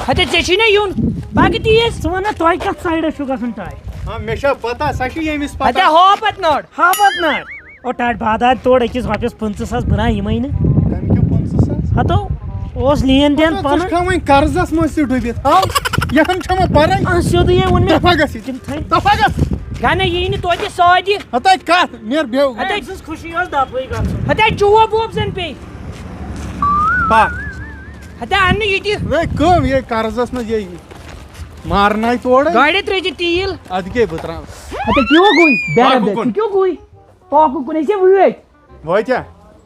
ہتے ژےٚ نا یُن باقٕے تیٖژ ژٕ وَن تۄہہِ کَتھ سایڈَس چھُ گژھُن ٹاے مےٚ چھا پتہ سۄ چھِ ییٚمِس ہتے پتہ ہاپت ناٹ او ٹاٹھ بادار توڑ أکِس رۄپیَس 50,000 بہٕ یِمَے نہٕ کَمہِ کیٛو 50,000 ہتو اوس لین دین ژٕ پَنُن چھُکھا وۄنۍ قرضس منٛز تہِ ڈُبِتھ یِہن چھا وۄنۍ پَرٕنۍ سیوٚدُے ووٚن مےٚ دفا گژھِ تِم تھٲے دفا گژھ گَنَے یی نہٕ توتہِ سادِ ہتا کتھ نیر بیٚہو ہتے سٕنٛز خوشی ٲس دَپٲے گژھُن ہتے چوب ووب زن پیٚیہِ پکھ ہتے اَننہٕ ییٚتہِ وۄنۍ کٲم یہِ قرضس منٛز یہِ مارناے تورٕ گاڑِ ترٛٲیزِ تیٖل اَدٕ کیٛاہ بہٕ تراوٕ ہتے کیوں گوٚے پاکُکُن. کیوں گوٚے پاکُک کُن ٲسۍ وٲتۍ وٲتیٛا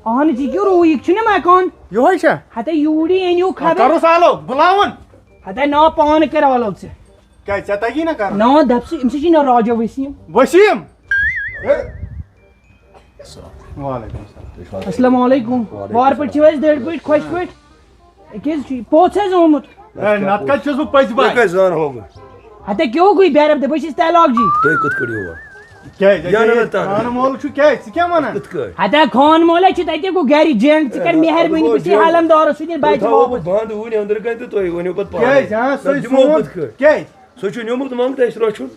اہن ژٕ کیوں روٗیِکھ چھُنہ مکان یِہوے چھا ہتے یوٗرۍ أنِو خبر کروس آلو بُلاوُن ہتے نا پانہٕ کر آلو ژٕ کیٛازِ ژےٚ تگی نا کرُن نا دپ ژٕ أمۍ سۭتۍ چھُ ناو راجا ؤسیٖم ؤسیٖم وعلیکُم السلام السلام علیکم وارٕ پٲٹھۍ چھِو حظ دٔڑۍ پٲٹھۍ خۄش پٲٹھۍ أکیٛاہ حظ چھُ پوٚژھ حظ آمُت نتہٕ کتہِ چھُس بہٕ پٔژھۍ باے زانہو بہٕ ہتے کیوں گوٚے بیرب بہٕ چھُس تیلاک جی تُہۍ کِتھ کٔٹھۍ یور کیٛازِ خانہٕ مول چھُ کیٛازِ ژٕ کیٛاہ وَنان کِتھ کٔٹھۍ ہتے خان مولا چھُ تتہِ گوٚو گرِ جنگ ژٕ کر مہربٲنی بہٕ چھُس حلمدارس سۭتۍ تۄہہِ بچہِ تھاوو واپس بہٕ بنٛد وُنہِ أنٛدرٕ کَنۍ تہٕ تُہۍ ؤنِو پَتہٕ کیٛازِ پانَے سُہ دِمو کِتھ کٔٹھۍ کیٛازِ سُہ چھُ نیوٗمُت منٛگتہٕ اَسہِ رۄچھُن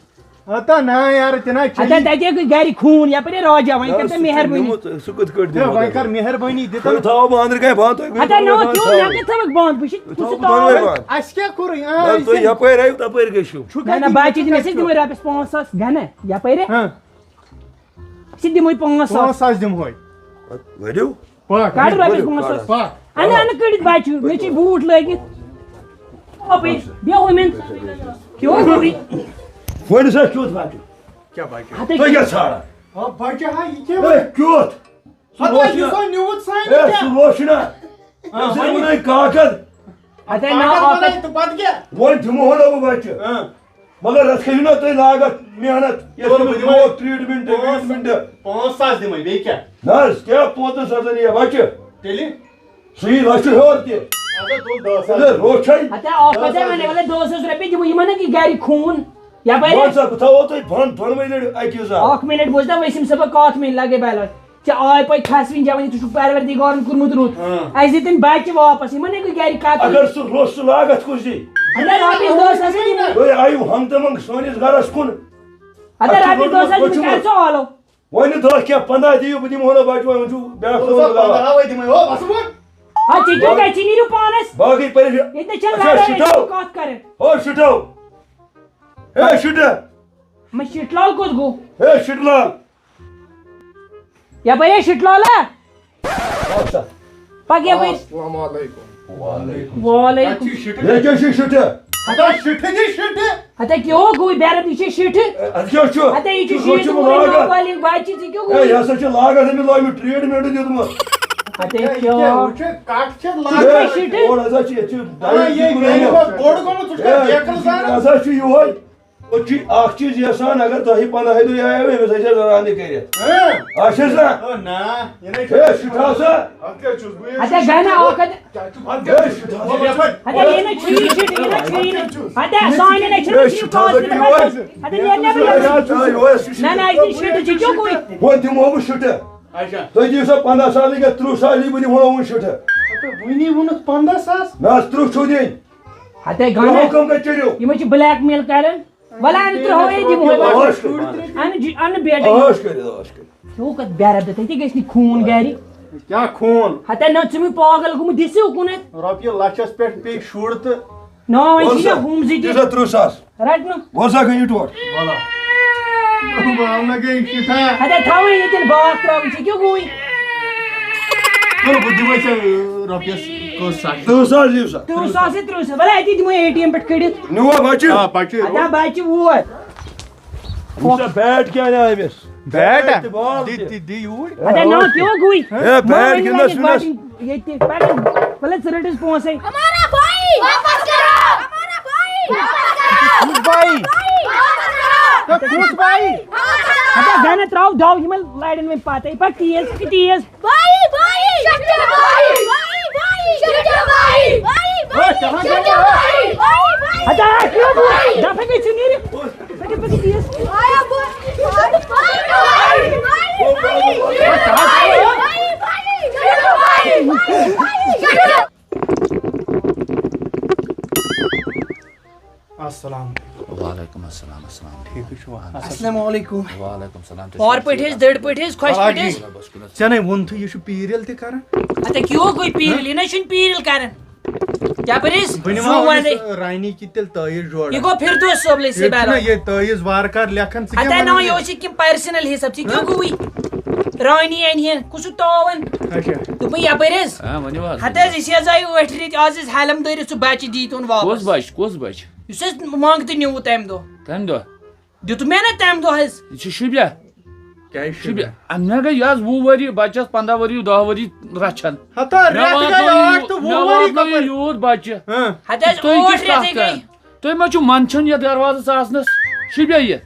ہتا نا یارٕ تہِ نا ہتے تتہِ گوٚے گرِ خوٗن یپٲرۍ راجا وۄنۍ کر ژٕ مہربٲنی سُہ کِتھ کٔٹھۍ دِمو وۄنۍ کر مہربٲنی تُہۍ دِتہٕ تھاوو بہٕ أنٛدرٕ کَنۍ بنٛد تُہۍ ہتے نا ؤنِو کیوں مےٚ کتھ تھوٚوُکھ بنٛد بہٕ چھُس بنٛد اَسہِ کیٛاہ کوٚرُے تُہۍ یپٲرۍ آیِو تپٲرۍ گٔژھِو نہ نہ بچہِ دِمے أسۍ دِمے رۄپیس 5,000 گنہٕ یپٲرۍ أسۍ دِمے 5,000 ساس دِمہوے ؤرِو پکھ کڑ رۄپیس 5,000 پکھ اَنہٕ اَنہٕ کٔڑِتھ بچہِ مےٚ چھِ بوٗٹھ لٲگِتھ اَپٲرۍ بیٚہو مےٚ کیوں گوٚے ؤنِو سا کیُتھ بَچہِ کیٛاہ بچہِ ہتے تُہۍ کیٛاہ ژھانڈان بچہِ ہا یہِ کیٛاہ ہے کیُتھ ہتا یہِ سۄ نیوٗت سانہِ ہے کیٛاہ سُہ روشنا أمۍ سۭتۍ ووٚنُے کاکد ہتے نا پاگل آکت بنٲے تہٕ پتہٕ کیٛاہ وۄنۍ دِمہو نہٕ بہٕ بچہِ مگر اَتھ کھٔسِو نا تُہۍ لاگت محنت ٹرٛیٖٹمٮ۪نٛٹ ویٖٹمٮ۪نٛٹ 5,000 دِمے بیٚیہِ کیٛاہ نہ حظ کیٛاہ 5,000 یہِ بچہِ تیٚلہِ سُہ یی لچھِ ہیوٚر تہِ اَدٕ تُل 10,000 ہے روشن ہتے آکت ونے والے 200 رۄپیہِ دِمو یِمن نا کہِ گرِ خوٗن یپٲرۍ وَن سا بہٕ تھاوو تۄہہِ بنٛد دۄنوَے لَٹہِ اَکی زٕ اکھ مِنٹ بوٗزتا ؤسِم صٲبا کتھ مِنٹ لگے بیلٹ ژےٚ آے پٲٹھۍ کھسوٕنۍ جوانی ژٕ چھُکھ پروردِگارن کوٚرمُت رُت اَسہِ دِ تِم بچہِ واپس یِمن ہے گٔے گرِ کتھ اگر سُہ روٚس سُہ لاگتھ کُس دی ہتے رۄپیس 10,000 دِمے تُہۍ آیِو ہنٛگتہٕ منٛگہٕ سٲنِس گرس کُن ہتے رۄپیس 10,000 دِمے کر ژٕ آلو وۄنۍ دہ کینٛہہ 15 دِیِو بہٕ دِمہو نہٕ بچہِ وۄنۍ چھُو بیٛاکھ دِمے ہو بس بہٕ ہا ژٕ کیٛاہ ژٕ نیٖرِو پانس باقٕے پریشان ییٚتہِ چھےٚ لڑٲے أسۍ چھِ کتھ کرٕنۍ او شُٹو ہے شُٹہٕ مےٚ شیٖٹ لال کوٚت گوٚو ہے شُٹہٕ لال یپٲرۍ ہے شیٖٹ لالا پک یپٲرۍ السلام علیکم وعلیکم ہے کیٛاہ چھُے شُٹہٕ ہتا شِٹھٕ دِ شِٹھٕ ہتے کیوں گوٚے بیرب یہِ چھِ شیٖٹھٕ اَتھ کیٛاہ چھُ ہتے یہِ چھُ ژٕ روٚچھُم شیٖٹھٕ لاگتھ والٮ۪ن بچہِ ژٕ کیوں ہے گوٚے یہِ ہسا چھُ لاگتھ أمِس لٲگمٕژ ٹرٛیٖٹمٮ۪نٛٹ دیُتمُت ہتے کیٛاہ کیٛاہ وٕچھ کٹ چھِ ہے لاگان شِٹھٕ اور ہسا چھِ ییٚتہِ چھُ بوٚڑ گوٚمُت ژٕ چھُکھ بیکل زانان ہسا چھُ یِہوے أسۍ چھِ اکھ چیٖز یژھان اگر تۄہہِ 15 دۄہہِ آیو أمِس ہسا زنان تہِ کٔرِتھ آسٮ۪س نا نا یہِ نَے ہے شُٹھٕ ہسا اتھ کیٛاہ چھُس بہٕ ہتے گنہٕ آکت ہے شُٹھٕ ہسا ہتے یہِ نہٕ چھُیی شیٖٹھٕ یہِ نہٕ چھُیی نہٕ ہتے سانہِ نَے چھِنہٕ شیٖٹ ہتے نیرِ نٮ۪بر نہ نہ اَسہِ شیٖٹھٕ ژٕ کیوں گوٚے وۄنۍ دِمہو بہٕ شُٹھٕ اچھا تُہۍ دِیِو سا 15,000 کینٛہہ 30,000 بہٕ دِمہو وۄنۍ شُٹھٕ وٕنی ووٚنُتھ 15,000 نہ حظ 30 چھُو دِنۍ ہتے گنہٕ حُکم کَتہِ چٔلِو یِمے چھِ بلیک میل کران وَلہٕ اَنہٕ ترٛہوے دِمہوے عٲش کٔرِتھ اَنہٕ بیٹے عٲش کٔرِتھ کیوں کتھ بیرب تہِ تٔتی گژھِ نہٕ خوٗن گرِ کیٛاہ خوٗن ہتے نہ ژٕ مےٚ پاگل گوٚمُت دِسِو کُنتھ رۄپیہِ لچھس پٮ۪ٹھ پیٚیہِ شُر تہٕ نا وۄنۍ چھِ نہ ہُم زٕ دِیِو تہِ سا 30,000 رٹنہٕ وَن سا گٔے ٹوٹھ بہٕ گٔے شِٹھا ہتے تھاوٕے ییٚتٮ۪ن باغ ترٛاوٕنۍ ژٕ کیوں گوٚوٕے تُل بہٕ دِمے ژےٚ رۄپیس کٔژ ساس 30,000 دِیِو سا 30,000 30,000 وَلہٕ اَتی دِمو ATM پٮ۪ٹھ کٔڑِتھ نِوا بچہِ بچہِ ہتے بچہِ ووت وٕچھ سا بیٹ کیٛاہ انیٛا أمِس بیٹ تہِ بال تہِ دِ یوٗرۍ ہتے نا کیوں گوٚے ہے بیٹ گِنٛدنس وِنٛدنس ییٚتہِ پٮ۪ٹھ وَلہٕ ژٕ رٔٹِس پونٛسَے ہمارا بھائی واپس کرو ہمارا بھائی واپس بائی کُس بائی ہتے گنہٕ ترٛاو دَو یِمن لڑٮ۪ن وۄنۍ پتے پتہٕ تیز تیز بھائی بھائی شٹے بھائی بھائی بھائی شٹے بھائی بھائی شٹے بھائی بھائی ہتے کیوں گوٚے دَپھے گٔے ژٕ نیٖرِتھ پٔکِو پٔکِو تیز آیا بھائی بھائی بھائی بھائی السلام وعلیکم السلام السلام ٹھیک السلام علیکم وعلیکم السلام اور پٹھس دڑ پٹھس خوش پٹھس ژےٚ ون تو یہ پیٖرِل تہِ کران اتا کیوں کوئی پیرل یہ نشن پیرل کرن کیا پرس رانی کی تیل تٲیٖز جوڑ یہ گو پھر دوست صبح سے بیرو یہ تٲیٖز وار کار لیکھن اتا نو یہ اوس کیم پرسنل حساب سے کیوں گوئی رانی این کسو تاون تو یا پرس ہاں ونیو ہتا اس زای اوٹھ ریت از حلم دیر سو بچ دیتون واپس کس بچ اس مانگت نیو تم دو کم دو دیت میں نہ تم دو ہز یہ شبیا شبیا مے گئی یز 20 وری بچس 15 وری 10 وری رچھن یوت بچہ ہتا اوٹھ ریت گئی تھی ما منچن یہ دروازہ ساسنس شبیا یہ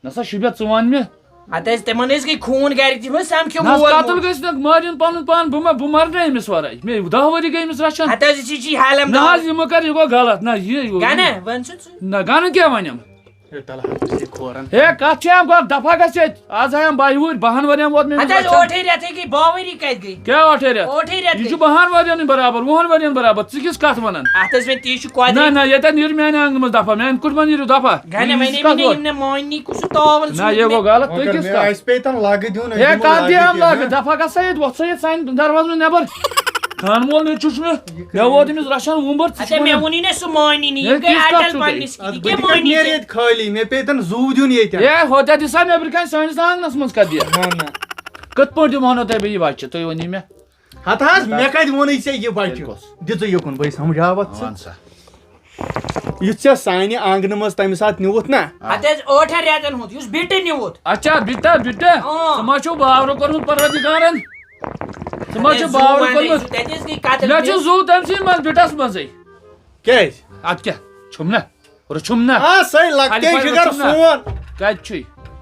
نسا شبیا ژوان مے ہتا تمن گئی خون گر تم سمکھو قتل گھس نا مارن پن پان بہ مرنے امس ورائے مے 10 وری گئی امس رچھن ہتا چی حالم نہ یہ کر یہ گو غلط نہ یہ گانا ون سو نہ گانا کیا ونم ہے کت چم گو دفعہ گھس آز آیم 12 ورین ووت ہتا اوٹھ ریت گئی 2 وری کت گئی کیا اوٹھ ریت یہ 12 ورین برابر 20 ورین برابر ژٕ کس کت ونان اتس میں تی کو نہ نہ یہ نیر میانہ آنگن مز دفعہ میان کٹ من نیرو دفعہ گانا میں نے مانی کس تاول نہ یہ گو غلط تو کس کا اس پیتن لاگ دیون ہے کت دیم لاگ دفعہ گھس سید وت سید سان دروازہ میں نیبر خان مول نے چوچ میں ووت امس رچھن ومبر اچھا میں ونی نے سو مانی نہیں کہ اٹل پنس کی مانی نیرت خالی میں پیتن زو دیون یت اے ہوتا دسا نیبر کن سانس آنگنس مز کت دیا نہ کت پٹ دمانو تہ یہ بچہ تھی ونی مے ہتھ مے کت ونی ژے یہ بچہ دژ یکن بھائی سمجھاوت یہ ژے سانہِ آنگنہٕ منٛز تمہِ ساتہٕ نیوٗتھ نا اتس 8 ریتن ہُنٛد یُس بِٹہٕ نیوٗتھ اچھا بِٹہٕ ژٕ ما چھُ باورٕ کوٚرمُت پروردگارن ژٕ ما چھُ باورٕ کوٚرمُت تتس گئی قتل مےٚ چھُ زوٗ تٔمۍ سٕے منٛز بِٹس منٛزٕے کیٛازِ اتھ کیٛاہ چھُم نا رچھُم نا سٲے لۄکٹے جِگر سون کتہِ چھُے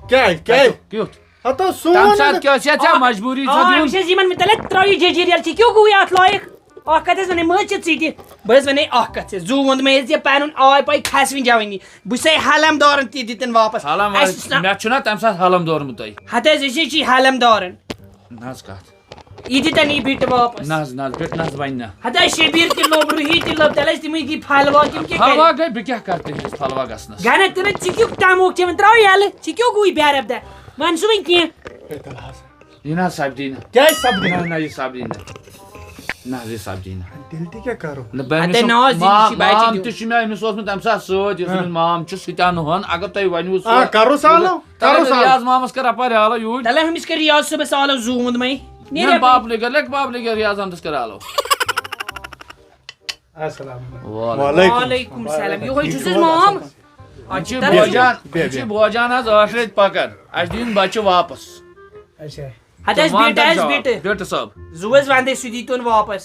کیٛازِ کیٛازِ کیُتھ ہتو تمہِ سون ساتہٕ کیٛاہ چھےٚ ژےٚ مجبوٗری ژٕ بہٕ چھس یِمن متعلق ترٛٲیِو ججیٖریل ژٕ کیوں گوٚوُے اتھ لایق اکھ کتھ ونے مٲج ژٕ تہِ بہٕ حظ ونے اکھ کتھ زوٗ ووٚن مےٚ ژےٚ پنُن آے پاے کھسوٕنۍ جوٲنی بہٕ چھسے حلم دارن تہِ دِتن واپس مےٚ چھُنا تمہِ ساتہٕ حلم دورمُت تۄہہِ ہتھ حظ أسۍ حظ چھِ حلم دارن نہ حظ کتھ یہِ دِتن یہِ بِٹہٕ واپس نہ حظ نہ حظ بِٹہٕ نہ حظ بنہِ نہٕ ہتھ حظ شبیٖر تہِ لوٚب روحی تہِ لوٚب تیٚلہِ ٲسۍ تِمٕے گٔے پھلوا تِم کیٛاہ پھلوا گٔے بہٕ کیٛاہ کرٕ تٔمِس پھلوا گژھنس گنہ تِنہٕ ژٕ کیُتھ تموک ژےٚ وۄنۍ ترٛاو یلہٕ ژٕ کیوں گوٚوُے بیرب دہ وۄنۍ سُہ وۄنۍ کینٛہہ یہِ نہ حظ سپدی نہٕ کیٛازِ سپدی نہ نہ یہِ سپدی نہٕ نہ حظ یہِ سپدی نہٕ تیٚلہِ تہِ کیٛاہ کرو مام تہِ چھُ مےٚ أمِس اوسمُت تمہِ ساتہٕ سۭتۍ یُس أمِس مام چھُ سُہ تہِ اَنہٕ ہوٚن اگر تۄہہِ ؤنِو کرو سالو کرو سالو ریاض مامس کر اپارِ حالو یوٗرۍ تلے ہمِس کر ریاض صبح آلو زوٗ ووٚنمَے نہ باپلے کر لیکھ باپلے کر ریاض احمدس کر حالو وعلیکم السلام یہوے چھُس حظ مام یہِ چھِ بوجان حظ 8 رٮ۪تۍ پکان اسہِ دِنۍ بچہِ واپس ہتھ حظ بِٹہٕ حظ بِٹہٕ بِٹہٕ صٲب زوٗ حظ ونٛدے سُہ دیٖتون واپس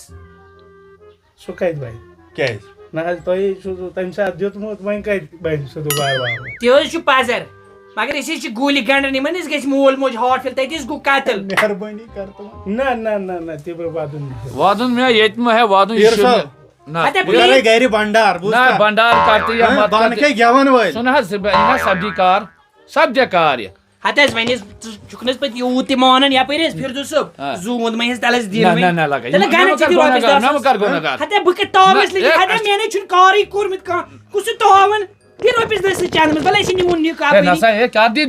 سُہ کتہِ بنہِ کیٛازِ نہ حظ تۄہے چھُ تمہِ ساتہٕ دیُتمُت وۄنۍ کتہِ بنہِ سُہ دُبارٕ واپس تہِ حظ چھُ پزر مگر أسۍ حظ چھِ گوٗلہِ گنڈن یِمن حظ گژھِ مول موج ہاٹ فِل تتہِ حظ گوٚو قتل مہربٲنی کر تو نہ نہ نہ نہ تہِ بہٕ وَدُن وادُن مےٚ ییٚتہِ مہ ہے وادُن یہِ چھُ نہ بہٕ کرے گرِ بنڈار نہ بنڈار کرتہٕ یا مت بانکے گٮ۪ون وٲلۍ سُہ نہ حظ یہِ نہ سپدی کار سپدے کار یہِ ہتھ حظ وۄنۍ حظ ژٕ چھُکھ نہٕ حظ پتہٕ یوٗت تہِ مانان یپٲرۍ حظ پھِردو صٲب زوٗ ووٚنمَے حظ تلہٕ حظ دِنۍ نہ نہ لگے تلہٕ گنہ ژٕ دِ رۄپیس 10 نہ کر گۄنہگار ہتھ بہٕ کتہِ تاوس لٔگِتھ ہتھ مےٚ نَے چھُنہٕ کارٕے کوٚرمُت کانٛہہ کُس چھُ تاوان دِ رۄپیس 10 سۭتۍ چندس بلے چھِ نِوُن یہِ نسا ہے کر دی 10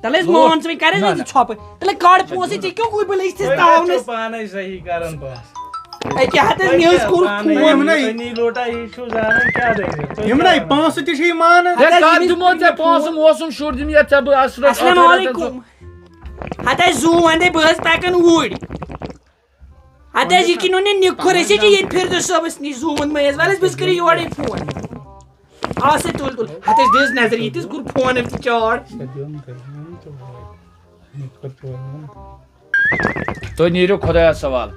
تلہٕ حظ مان ژٕ وۄنۍ کر حظ وۄنۍ ژٕ ژھۄپہٕ تلہٕ کڑ پونٛسہٕ ژےٚ کیوں گوٚوُے بہٕ لٔجِس ژےٚ تاونس پانے صحیح کران بس أکیٛاہ ہتھ حظ مےٚ حظ کوٚر خوٗن لوٹا یہِ چھُ زانان کیٛاہ دٔلیٖل یِمنٕے پونٛسہٕ تہِ چھِ یہِ مانان کر دِمو ژےٚ پونٛسہٕ موسم شُر دِم یتھ ژےٚ بہٕ السلام علیکم ہتھ حظ زوٗ ونٛدے بہٕ حظ پکان اوٗرۍ ہتھ حظ یہِ کِنۍ اوٚن نِکھُر أسۍ حظ چھِ ییٚتہِ پھِردو صٲبس نِش زوٗ ووٚنمَے حظ ولہٕ حظ بہٕ حظ کرٕ یورے فون آ سا تُل تُل ہتھ حظ دِژ نظر ییٚتہِ حظ کوٚر فونس تہِ چاڑ تُہۍ نیٖرِو خۄدایس سوال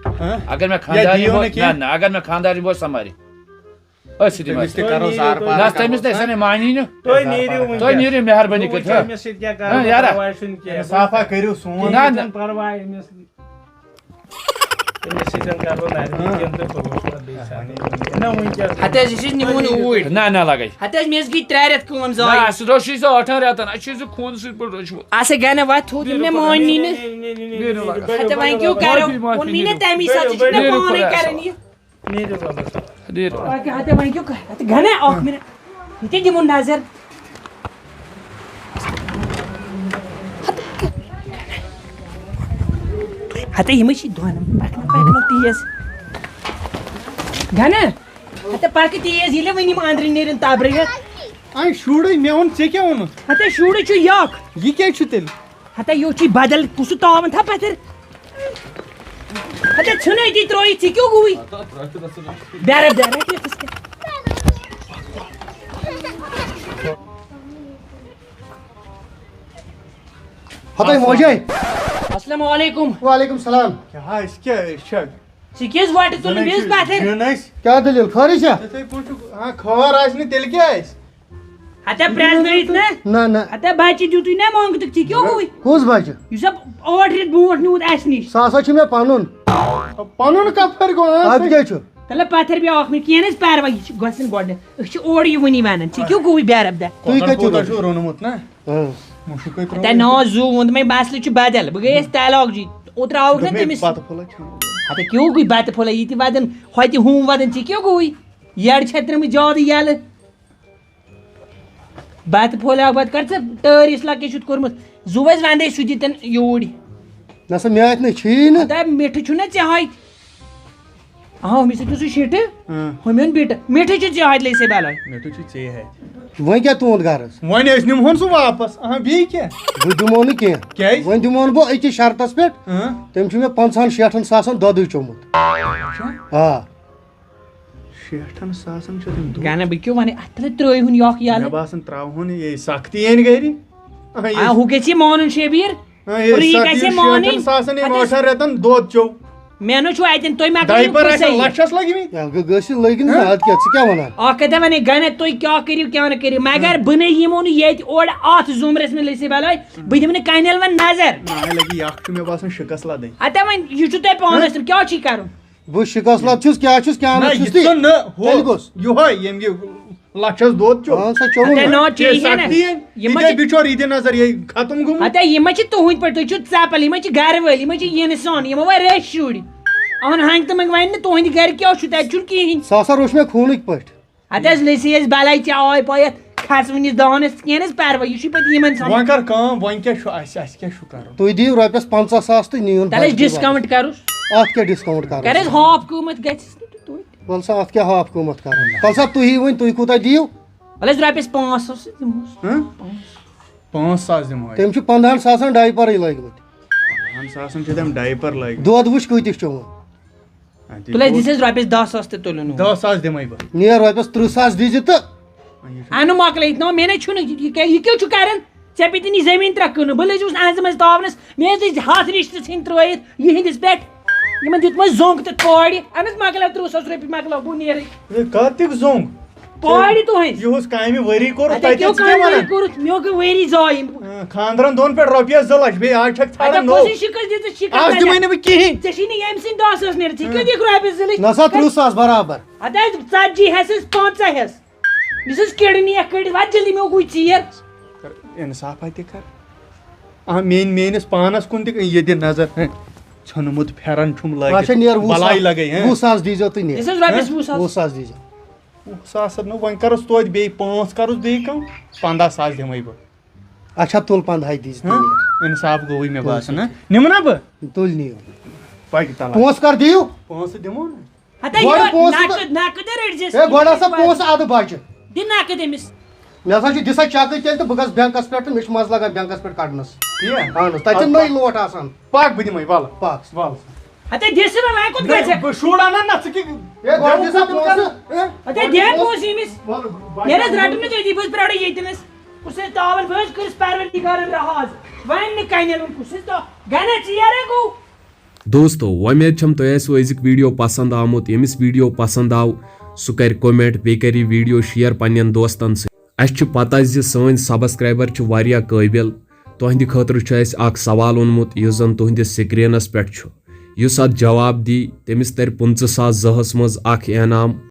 اگر مےٚ خانٛدار نہ اگر مےٚ خانٛدار یِمو سمبارِ أسۍ نہ تٔمِس نَے سۄ نَے مانی نہٕ تُہۍ نیٖرِو مہربٲنی کٔرِتھ أمِس سۭتۍ کیٛاہ کرو پرواے چھُنہٕ کینٛہہ صافا کٔرِو سون نہ نہ پرواے أمِس سۭتۍ کرو نرمی کینٛہہ تہٕ پوٚتُس پتہٕ بیٚیہِ ساتہٕ نہ وٕنکٮ۪س ہتھ حظ أسۍ حظ نِمون اوٗرۍ نہ نہ لگے ہتھ حظ مےٚ حظ گٔے 3 رٮ۪تھ کٲم نہ زایہِ اَسہِ روٚشی سُہ 8 رٮ۪تن اَسہِ چھُ سُہ خوٗنہٕ سۭتۍ پٲٹھۍ روچمُت آسا گنہ وتھ تھوٚد یِم مےٚ مانی نہٕ ہتھ وۄنۍ کیوں کرو ووٚنمے نہ تمی ساتہٕ ژٕ چھُکھ مےٚ پانے کران یہِ نیٖرِو رۄبس نیٖرِو ہتھ وۄنۍ کیوں ہتھ گنہ اکھ مِنٹ یہ دمو نظر ہتہ یہ دون پکنو تیز گنا ہتہ پک تیز یہ ونی اندر نیرن تبرت شُرے مےٚ ووٚن ژےٚ کیٛاہ ووٚنُتھ ہتہ شُر چھ یک یہِ کیٛازِ چھُ تیٚلہِ ہتہ یہ چھ بدل کس تاون تھا پتھر ہتہ ژھنی تی تروی ژی کیوں گوئی بیار ہتائی موجے السلام علیکم وعلیکم السلام کیٛاہ أسۍ کیٛاہ أسۍ چھا ژٕ کیٛازِ وٹہِ تُلنہٕ بیٚیِس پتھر زیُن اَسہِ کیا دلیل خٲرٕے چھا تِتھَے پٲٹھۍ چھُ خٲر آسہِ نہٕ تیٚلہِ کیٛاہ آسہِ ہتہ پرٛزنٲیِتھ نا نہ نہ ہتہ بچہِ دیُتُے نا مونٛگتُک ژٕ کیوں گوئی کُس بچہ یُس 8 رٮ۪تھ برونٛٹھ نیوٗت اسہِ نِش سُہ ہسا چھُ مےٚ پنُن پنُن کپٲرۍ گوٚو اتھ کیٛاہ چھُ تلے پتھر بیٛاکھ مےٚ کینٛہہ نہٕ حظ پرواے یہِ چھُ گژھان گۄڈنٮ۪تھ أسۍ چھِ اورٕ یہِ وٕنی ونان ژٕ کیوں گوٚوُے بیربدہ تُہۍ کتہِ کوٗتاہ چھِو چھُ روٚنمُت نا ہاں مُشُکٕے ہتہ نا زوٗ ووٚن مےٚ مسلہٕ چھُ بدل بہٕ گٔیس تعلق جی اوترٕ آوُکھ نا تٔمِس پتہٕ پھوٚلہ کھیوٚن ہتہ کیوں گوٚوُے بتہٕ پھوٚلہ یہِ تہِ ودان ہوتہِ ہُم ودان ژٕ کیوں گوٚوُے یڈ چھےٚ ترٛٲمٕژ زیادٕ یلہٕ بتہٕ پھوٚلیٛاکھ پتہٕ کر ژٕ ٹٲرِس لکے چھُتھ کوٚرمُت زُو حظ ونٛدے سُہ دِتن یوٗرۍ نہ سا مےٚ اتہِ نہٕ چھِی نہٕ ہتہ مِٹھٕ چھُنا ژےٚ ہاتہِ ہُمِس سۭتۍ سُہ شِٹہٕ ہُمۍ اوٚن بِٹہٕ مِٹھٕ چھُ ژےٚ ہاتہِ لٔسے بلاے مےٚ تہِ چھُ ژےٚ ہاتہِ وۄنۍ کیٛاہ تُہُنٛد غرض وۄنۍ أسۍ نِمہون سُہ واپس بیٚیہِ کیٛاہ بہٕ دِمو نہٕ کینٛہہ کیٛازِ وۄنۍ دِمون بہٕ أکِس شرطس پٮ۪ٹھ تٔمۍ چھُ مےٚ 50-60 ساسن دۄدٕے چومُت آ 60 ساسن چھُ تٔمۍ دۄد گانا بہٕ کیوں ونے اتھ تلے ترٛٲیہُن یوکھ مےٚ یلہٕ باسان تراوہون یہِ سختی یِنۍ گرِ ہُہ گژھِ مانُن شبیٖر ساسن یِم 8 رٮ۪تن دۄد چوٚو مےٚ نہٕ چھُ اتٮ۪ن تُہۍ مہ ڈایپر کٔرِو آسن لچھس لٔگمٕتۍ گٔژھِتھ لٔگۍ نہٕ ادٕ کیٛاہ ژٕ کیٛاہ ونان اکھ کتھ ونے گانا تُہۍ کیٛاہ کٔرِو کیٛاہ نہٕ کٔرِو مگر بہٕ نَے یِمو نہٕ ییٚتہِ اورٕ اتھ ضُمرس منٛز لٔسِو بلاے بہٕ دِمہٕ نہٕ کنٮ۪ل وۄنۍ نظر ناے لگی یکھ چھُ مےٚ باسان شِکس لدٕنۍ ہتہ وۄنۍ یہِ چھُ تۄہہِ پانس تام کیٛاہ چھی کرُن بہٕ شِکس لد چھُس کیٛاہ چھُس کیٛاہ نہٕ چھُس نہ تیٚلہِ گوٚژھ یِہوے ییٚمہِ یہِ لچھس دۄد چوٚو اہن سا چوٚوُن ہتہ نہ. نا چے ہے نا یِم یہِ بِچور یہِ دِ نظر یہِ ختم گوٚمُت ہتہ یِم چھِ تُہٕنٛدۍ پٲٹھۍ تُہۍ چھِو ژپل یِم چھِ گرٕ وٲلۍ یِم چھِ یِنہٕ یِمو وۄنۍ رٔچھۍ شُرۍ اہن ہنٛگ تہٕ منٛگ وَنہِ نہٕ تُہٕنٛدِ گرِ کیٛاہ چھُ تَتہِ چھُنہٕ کِہیٖنۍ سُہ ہسا روٚچھ مےٚ خوٗنٕکۍ پٲٹھۍ ہتہ حظ لٔسی أسۍ بلاے ژےٚ آے پایتھ کھسوٕنِس دانس کینٛہہ نہٕ حظ پرواے یہِ چھُے پتہٕ یِمن وۄنۍ کر کٲم وۄنۍ کیٛاہ چھُ اَسہِ کیٛاہ چھُ کرُن تُہۍ دِیِو رۄپیس 50 ساس تہٕ نِیوُن تلہٕ حظ ڈسکاونٹ کروس اتھ کیٛاہ ڈسکاونٹ کر کرُن حظ ہاف قۭمتھ گژھٮ۪س نہٕ توتہِ وَل سا اتھ کیٛاہ ہاف قۭمتھ کرُن تَلہٕ سا تُہی ؤنۍ تُہۍ کوٗتاہ دِیِو وَلہٕ حظ رۄپیس 500 دِمہوس 5 ساس دِمو تٔمۍ چھُ 15 ساسن ڈایپرٕے لٲگۍمٕتۍ 15 ساسن چھِ تِم ڈایپر لٲگۍ دۄد وٕچھ کۭتِس چوٚوُن تُلہٕ حظ دِس حظ رۄپیس 10 ساس تہِ تُلُن 10 ساس دِمے بہٕ نیر رۄپیس 30 ساس دیٖزِ تہٕ اَنہٕ مۄکلٲیِتھ نو مےٚ نَے چھُنہٕ یہِ کیٛاہ چھُ کران ژےٚ پیٚتِنۍ یہِ زٔمیٖن 3 کٕنہٕ بہٕ لٔجِوس اَنٛزٕ منٛز تاونس مےٚ حظ ٲسۍ 100 رِشتہٕ ژھٕنۍ ترٲیِتھ یِہِنٛدِس پٮ۪ٹھ یِمن دیُتمَس زوٚنگ تہٕ کورِ اَہن حظ مۄکلاو 30 ساس رۄپیہِ مۄکلاو بہٕ نیرٕے کَتِکۍ زوٚنگ کورِ تُہٕنٛز یِہُس کامہِ ؤری کوٚر اَتہِ کیٛاہ کوٚرُتھ مےٚ گوٚو ؤری زایہِ خاندرن دۄن پٮ۪ٹھ رۄپیس 2 لچھ بیٚیہِ آز چھکھ ژھانڈان نوٚو کۄسٕے شِکس دِژٕس شِکس آز دِمے نہٕ بہٕ کِہیٖنۍ ژےٚ چھی نہٕ ییٚمہِ سٕنٛدۍ 10 ساس نیران ژٕ کیٛاہ دِکھ رۄپیس 2 لچھ نہ سا 30 ساس برابر ہتہ حظ 40 ہٮ۪سس 50 ہٮ۪س یُس حظ کِڈنی کٔڑِتھ وَتہِ جلدی مےٚ گوٚو ژیر اِنصافا تہِ کر میٲنِس پانس کُن تہِ یہِ دِ نظر ژھیوٚنمُت پھٮ۪رن چھُم اچھا لٲگِتھ نیر بلاے لگے 20 ساس دیٖزیو تُہۍ نیر دِس حظ رۄپیس 20 20 ساس ساس دیٖزیو 20 ساس نہٕ وۄنۍ کرُس توتہِ بیٚیہِ 5 کرُس بیٚیہِ کم 15 ساس دِمے بہٕ اچھا تُل 15 دیٖزِ تُہۍ نیر اِنصاف گوٚوُے مےٚ باسان نِمہٕ نا بہٕ تُلۍ نِیو پَکہِ تَلا پونٛسہٕ کر دِیِو پونٛسہٕ دِمو نا ہتہ گۄڈٕ یہِ پونٛسہٕ نقد رٔٹزٮ۪س ہے گۄڈٕ ہسا پونٛسہٕ اَدٕ بچہِ دِ نقد أمِس مےٚ ہسا چھُ دِسا چکٕے تیٚلہِ تہٕ بہٕ گژھٕ بینکس پٮ۪ٹھ تہٕ مےٚ چھُ مزٕ لگان بینکس پٮ۪ٹھ کڑنس ٹھیٖک اہن حظ تتہِ چھِ نٔے نوٹ آسان پَکھ بہٕ دِمے وَلہٕ پکھ وَلہٕ ہتہ دِس وۄنۍ وۄنۍ کوٚت گژھِ بہٕ شُر اَنان نہ ژٕ ہے گۄڈٕ دِسا پونٛسہٕ ہتہ دِ پونٛسہٕ أمِس نیرٕ حظ رٹُن نہٕ تٔتی بہٕ حظ پرٛارے ییٚتٮ۪نس کُس حظ تاوَن بہٕ حظ کٔرٕس پروردِگارن رحاز وۄنۍ نہٕ کنٮ۪ل کُس حظ گنا ژیرے گوٚو دوستو وۄمید چھم تۄہہِ آسِوٕ أزیُک ویٖڈیو پسنٛد آمُت ییٚمِس ویٖڈیو پسنٛد آو سُہ کرِ کومینٹ بیٚیہِ کرِ یہِ ویٖڈیو شِیر پننٮ۪ن دوستن سۭتۍ اَسہِ چھُ پتہ زِ سٲنۍ سبسکرایبر چھِ واریاہ قٲبِل تُہنٛدِ خٲطرٕ چھُ اَسہِ اکھ سوال اوٚنمُت یُس زن تُہنٛدِس سکریٖنس پٮ۪ٹھ چھُ یُس اتھ جواب دی تٔمِس ترِ 25,000 زٕہس منٛز اکھ انعام